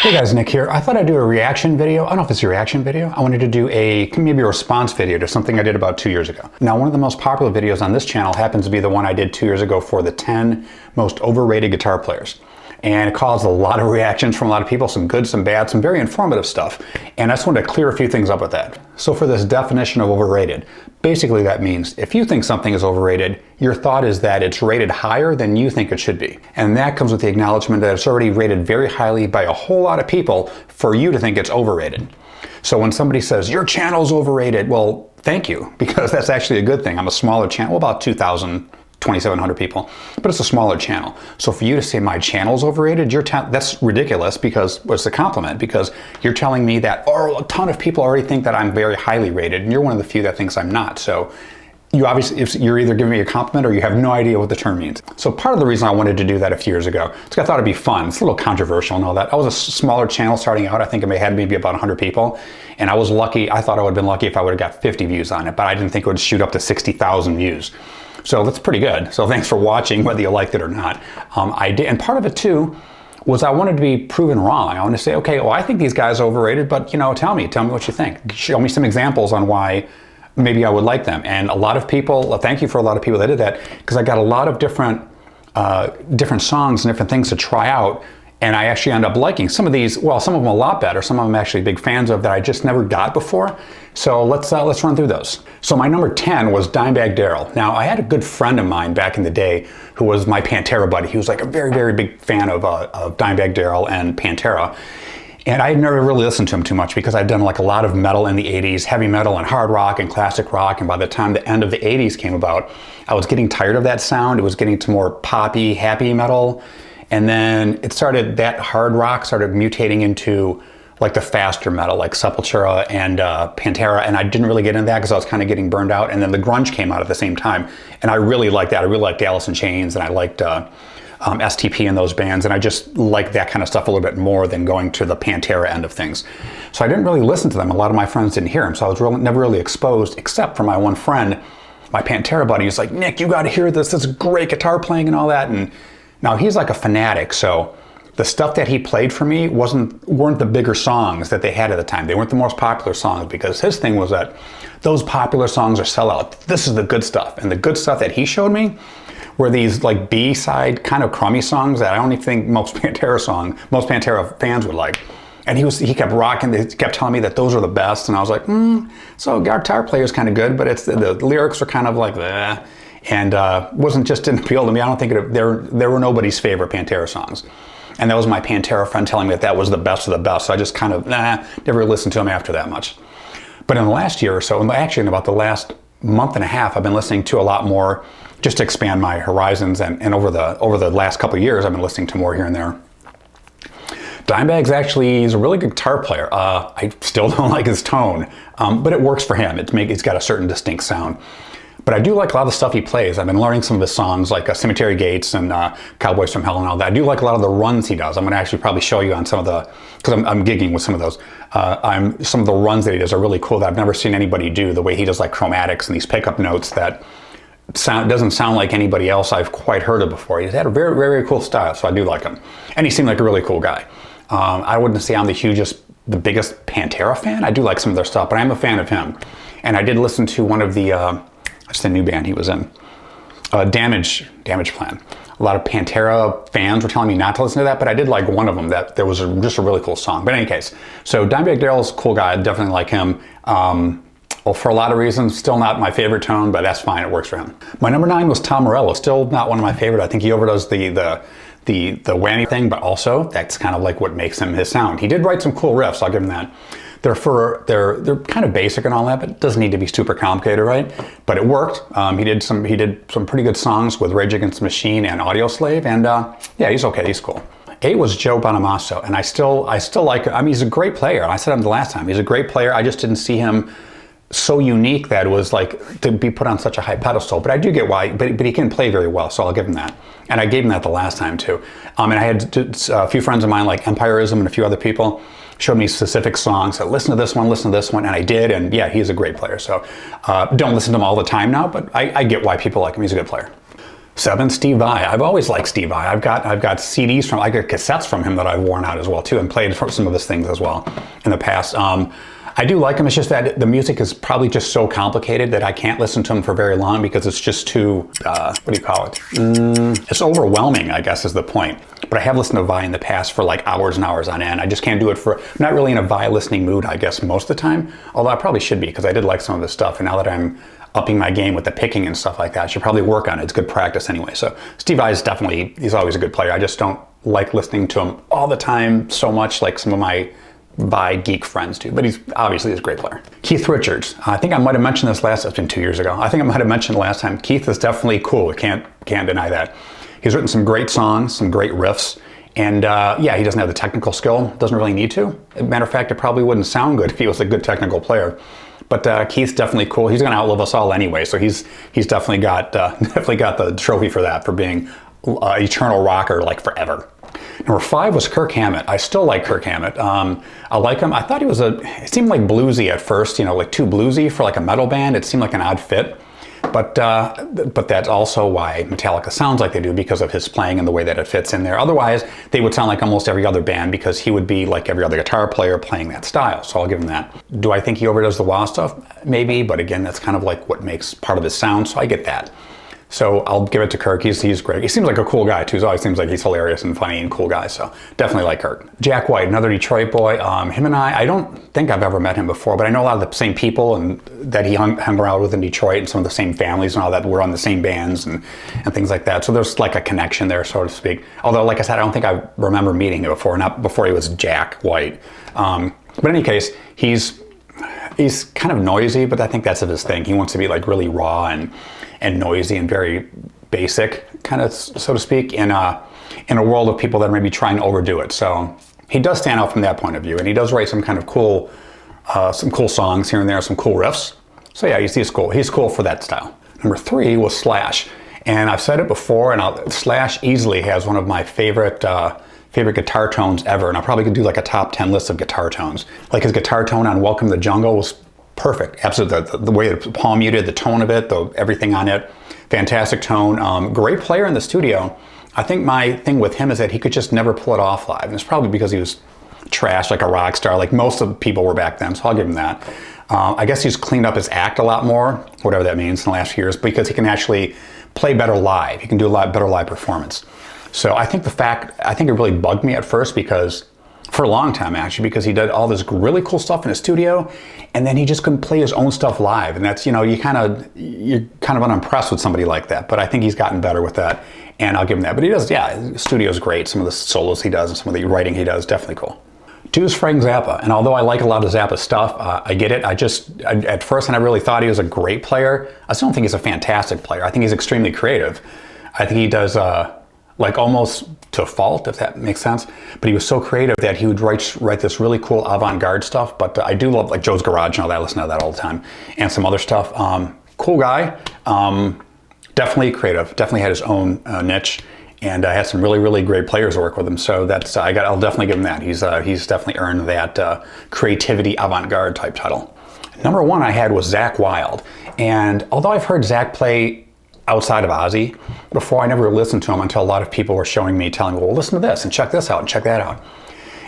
Hey guys, Nick here. I thought I'd do a reaction video. I don't know if it's a reaction video. I wanted to do maybe a response video to something I did about 2 years ago. Now, one of the most popular videos on this channel happens to be the one I did 2 years ago for the 10 most overrated guitar players. And it caused a lot of reactions from a lot of people, some good, some bad, some very informative stuff. And I just wanted to clear a few things up with that. So for this definition of overrated, basically that means if you think something is overrated, your thought is that it's rated higher than you think it should be. And that comes with the acknowledgement that it's already rated very highly by a whole lot of people for you to think it's overrated. So when somebody says, your channel's overrated, well, thank you, because that's actually a good thing. I'm a smaller channel, about 2,700 people, but it's a smaller channel. So for you to say my channel's overrated, that's ridiculous, because well, it's a compliment, because you're telling me that a ton of people already think that I'm very highly rated, and you're one of the few that thinks I'm not. So you're either giving me a compliment or you have no idea what the term means. So part of the reason I wanted to do that a few years ago is because I thought it'd be fun. It's a little controversial and all that. I was a smaller channel starting out. I think it had maybe about 100 people. And I was lucky. I thought I would have been lucky if I would have got 50 views on it, but I didn't think it would shoot up to 60,000 views. So that's pretty good. So thanks for watching, whether you liked it or not. I did, and part of it too was I wanted to be proven wrong. I wanted to say, okay, well, I think these guys are overrated, but you know, tell me what you think. Show me some examples on why maybe I would like them. And a lot of people, thank you for a lot of people that did that, because I got a lot of different songs and different things to try out. And I actually end up liking some of these, well, some of them a lot better, some of them actually big fans of that I just never got before. So let's run through those. So my number 10 was DIMEBAG Darrell. Now I had a good friend of mine back in the day who was my Pantera buddy. He was like a very, very big fan of DIMEBAG Darrell and Pantera. And I never really listened to him too much because I'd done like a lot of metal in the 80s, heavy metal and hard rock and classic rock. And by the time the end of the 80s came about, I was getting tired of that sound. It was getting to more poppy, happy metal. And then that hard rock started mutating into like the faster metal, like Sepultura and Pantera. And I didn't really get into that because I was kind of getting burned out. And then the grunge came out at the same time. And I really liked that. I really liked Alice in Chains, and I liked STP and those bands, and I just like that kind of stuff a little bit more than going to the Pantera end of things. So I didn't really listen to them. A lot of my friends didn't hear them, so I was never really exposed, except for my one friend, my Pantera buddy. He's like, Nick, you got to hear this. This is great guitar playing and all that. And now he's like a fanatic, so the stuff that he played for me weren't the bigger songs that they had at the time. They weren't the most popular songs, because his thing was that those popular songs are sellout. This is the good stuff, and the good stuff that he showed me were these like B-side kind of crummy songs that I don't even think most Pantera fans would like. And he kept rocking, he kept telling me that those are the best, and I was like, so Guitar Player's kind of good, but the lyrics are kind of like that, and didn't appeal to me. I don't think there were nobody's favorite Pantera songs. And that was my Pantera friend telling me that was the best of the best, so I just kind of, never listened to him after that much. But in the last year or so, actually in about the last month and a half, I've been listening to a lot more, just to expand my horizons, and over the last couple of years, I've been listening to more here and there. He's a really good guitar player. I still don't like his tone, but it works for him. It's got a certain distinct sound. But I do like a lot of the stuff he plays. I've been learning some of his songs, like Cemetery Gates and Cowboys from Hell and all that. I do like a lot of the runs he does. I'm going to actually probably show you on some of the, because I'm gigging with some of those. Some of the runs that he does are really cool that I've never seen anybody do. The way he does like chromatics and these pickup notes that doesn't sound like anybody else I've quite heard of before. He's had a very, very, very cool style, so I do like him. And he seemed like a really cool guy. I wouldn't say I'm the biggest Pantera fan. I do like some of their stuff, but I'm a fan of him. And I did listen to one of the, just a new band he was in, Damage Plan. A lot of Pantera fans were telling me not to listen to that, but I did like one of them. That there was just a really cool song. But in any case, so DIMEBAG Darrell's a cool guy. I definitely like him. Well, for a lot of reasons, still not my favorite tone, but that's fine. It works for him. My number 9 was Tom Morello. Still not one of my favorite. I think he overdoes the whammy thing, but also that's kind of like what makes him his sound. He did write some cool riffs. I'll give him that. They're kind of basic and all that, but it doesn't need to be super complicated, right? But it worked. He did some pretty good songs with Rage Against the Machine and Audioslave, and yeah, he's okay. He's cool. 8 was Joe Bonamassa, and I still like him. I mean, he's a great player. I said him the last time. He's a great player. I just didn't see him so unique that it was like to be put on such a high pedestal. But I do get why. But he can play very well, so I'll give him that. And I gave him that the last time too. And I had a few friends of mine, like Empirism and a few other people, showed me specific songs. So listen to this one, and I did. And yeah, he's a great player. So don't listen to him all the time now, but I get why people like him. He's a good player. 7, Steve Vai. I've always liked Steve Vai. I've got CDs from, I got cassettes from him that I've worn out as well too, and played some of his things as well in the past. I do like him. It's just that the music is probably just so complicated that I can't listen to him for very long because it's just too, what do you call it? It's overwhelming, I guess is the point. But I have listened to Vai in the past for like hours and hours on end. I just can't do it for, I'm not really in a Vai listening mood, I guess, most of the time. Although I probably should be, because I did like some of his stuff. And now that I'm upping my game with the picking and stuff like that, I should probably work on it. It's good practice anyway. So Steve Vai is definitely, he's always a good player. I just don't like listening to him all the time so much like some of my Vai geek friends do, but he's obviously a great player. Keith Richards. I think I might have mentioned this last, it's been 2 years ago. I think I might have mentioned last time. Keith is definitely cool. Can't deny that. He's written some great songs, some great riffs, and yeah, he doesn't have the technical skill. Doesn't really need to. As a matter of fact, it probably wouldn't sound good if he was a good technical player. But Keith's definitely cool. He's going to outlive us all anyway, so he's definitely got the trophy for that, for being an eternal rocker like forever. Number 5 was Kirk Hammett. I still like Kirk Hammett. I like him. I thought he was it seemed like bluesy at first, you know, like too bluesy for like a metal band. It seemed like an odd fit. But that's also why Metallica sounds like they do, because of his playing and the way that it fits in there. Otherwise, they would sound like almost every other band, because he would be like every other guitar player playing that style. So I'll give him that. Do I think he overdoes the wah stuff? Maybe, but again, that's kind of like what makes part of his sound, so I get that. So I'll give it to Kirk. He's great. He seems like a cool guy too. He always seems like he's hilarious and funny and cool guy. So definitely like Kirk. Jack White, another Detroit boy. Him and I don't think I've ever met him before, but I know a lot of the same people and that he hung around with in Detroit, and some of the same families and all that were on the same bands and things like that. So there's like a connection there, so to speak. Although, like I said, I don't think I remember meeting him before, not before he was Jack White. But in any case, he's kind of noisy, but I think that's his thing. He wants to be like really raw and noisy and very basic, kind of, so to speak, in a world of people that are maybe trying to overdo it. So he does stand out from that point of view, and he does write some kind of cool, some cool songs here and there, some cool riffs. So yeah, he's cool. He's cool for that style. Number 3 was Slash, and I've said it before, and Slash easily has one of my favorite guitar tones ever, and I probably could do like a top 10 list of guitar tones. Like his guitar tone on Welcome to the Jungle was perfect. Absolutely. The way it's palm muted, the tone of it, everything on it, fantastic tone. Great player in the studio. I think my thing with him is that he could just never pull it off live. And it's probably because he was trash, like a rock star, like most of the people were back then, so I'll give him that. I guess he's cleaned up his act a lot more, whatever that means, in the last few years, because he can actually play better live. He can do a lot better live performance. So I think it really bugged me at first, because for a long time actually, because he did all this really cool stuff in his studio, and then he just couldn't play his own stuff live, and that's, you know, you're kind of unimpressed with somebody like that. But I think he's gotten better with that, and I'll give him that. But he does, yeah, his studio's great. Some of the solos he does and some of the writing he does, definitely cool. 2 is Frank Zappa, and although I like a lot of Zappa stuff, I get it. At first, and I really thought he was a great player. I still don't think he's a fantastic player. I think he's extremely creative. I think he does like almost to a fault, if that makes sense. But he was so creative that he would write this really cool avant-garde stuff. But I do love like Joe's Garage and all that. I listen to that all the time, and some other stuff. Cool guy, definitely creative. Definitely had his own niche, and I had some really great players to work with him. So that's I'll definitely give him that. He's definitely earned that creativity avant-garde type title. Number 1 I had was Zakk Wylde, and although I've heard Zakk play outside of Ozzy before, I never listened to him until a lot of people were showing me, telling me, well, listen to this and check this out and check that out.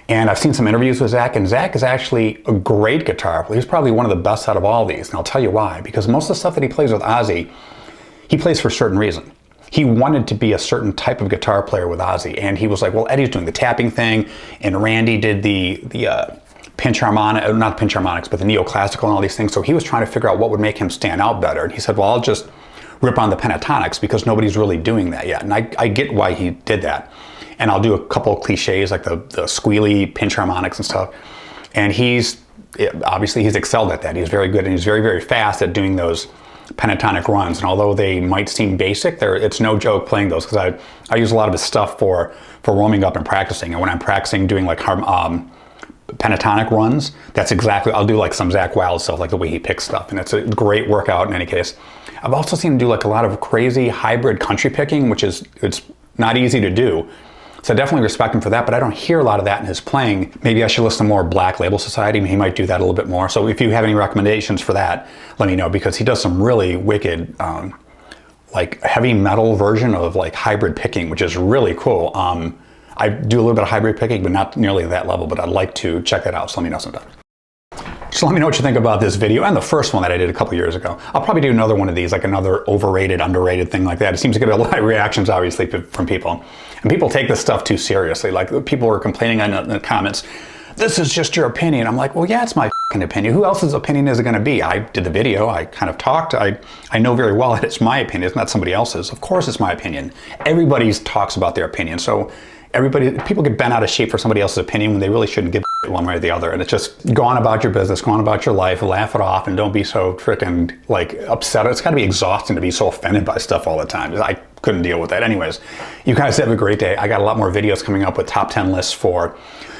And I've seen some interviews with Zakk, and Zakk is actually a great guitar player. He's probably one of the best out of all these, and I'll tell you why. Because most of the stuff that he plays with Ozzy, he plays for a certain reason. He wanted to be a certain type of guitar player with Ozzy, and he was like, well, Eddie's doing the tapping thing, and Randy did the pinch harmonic, not pinch harmonics, but the neoclassical and all these things. So he was trying to figure out what would make him stand out better. And he said, well, I'll just rip on the pentatonics, because nobody's really doing that yet. And I get why he did that. And I'll do a couple of cliches like the squealy pinch harmonics and stuff. And obviously he's excelled at that. He's very good, and he's very fast at doing those pentatonic runs. And although they might seem basic, it's no joke playing those, because I use a lot of his stuff for warming up and practicing. And when I'm practicing doing like pentatonic runs, that's exactly, I'll do like some Zakk Wylde stuff, like the way he picks stuff, and it's a great workout in any case. I've also seen him do like a lot of crazy hybrid country picking, which it's not easy to do. So I definitely respect him for that, but I don't hear a lot of that in his playing. Maybe I should listen to more Black Label Society. He might do that a little bit more. So if you have any recommendations for that, let me know, because he does some really wicked like heavy metal version of like hybrid picking, which is really cool. I do a little bit of hybrid picking, but not nearly that level, but I'd like to check that out, so let me know sometime. So let me know what you think about this video and the first one that I did a couple years ago. I'll probably do another one of these, like another overrated, underrated thing like that. It seems to get a lot of reactions, obviously, from people. And people take this stuff too seriously. Like, people are complaining in the comments, this is just your opinion. I'm like, well, yeah, it's my fucking opinion. Who else's opinion is it gonna be? I did the video, I kind of talked. I know very well that it's my opinion, it's not somebody else's. Of course it's my opinion. Everybody talks about their opinion. So people get bent out of shape for somebody else's opinion when they really shouldn't give one way or the other. And it's just go on about your business, go on about your life, laugh it off, and don't be so freaking like upset. It's gotta be exhausting to be so offended by stuff all the time. I couldn't deal with that. Anyways, you guys have a great day. I got a lot more videos coming up with top 10 lists for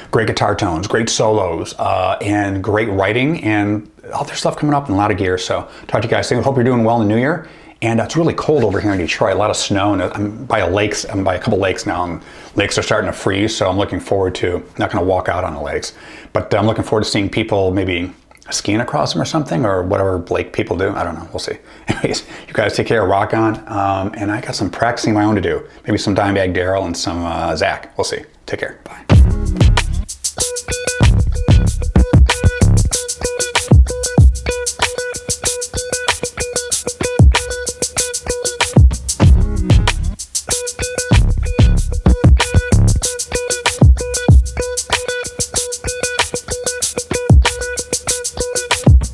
great guitar tones, great solos, and great writing, and other stuff coming up and a lot of gear. So talk to you guys soon. Hope you're doing well in the new year. And it's really cold over here in Detroit, a lot of snow, and I'm by a couple lakes now, and lakes are starting to freeze, so I'm looking forward to, not gonna walk out on the lakes, but I'm looking forward to seeing people maybe skiing across them or something, or whatever lake people do. I don't know, we'll see. Anyways, you guys take care, rock on, and I got some practicing of my own to do. Maybe some DIMEBAG DARRELL and some ZAKK, we'll see. Take care, bye.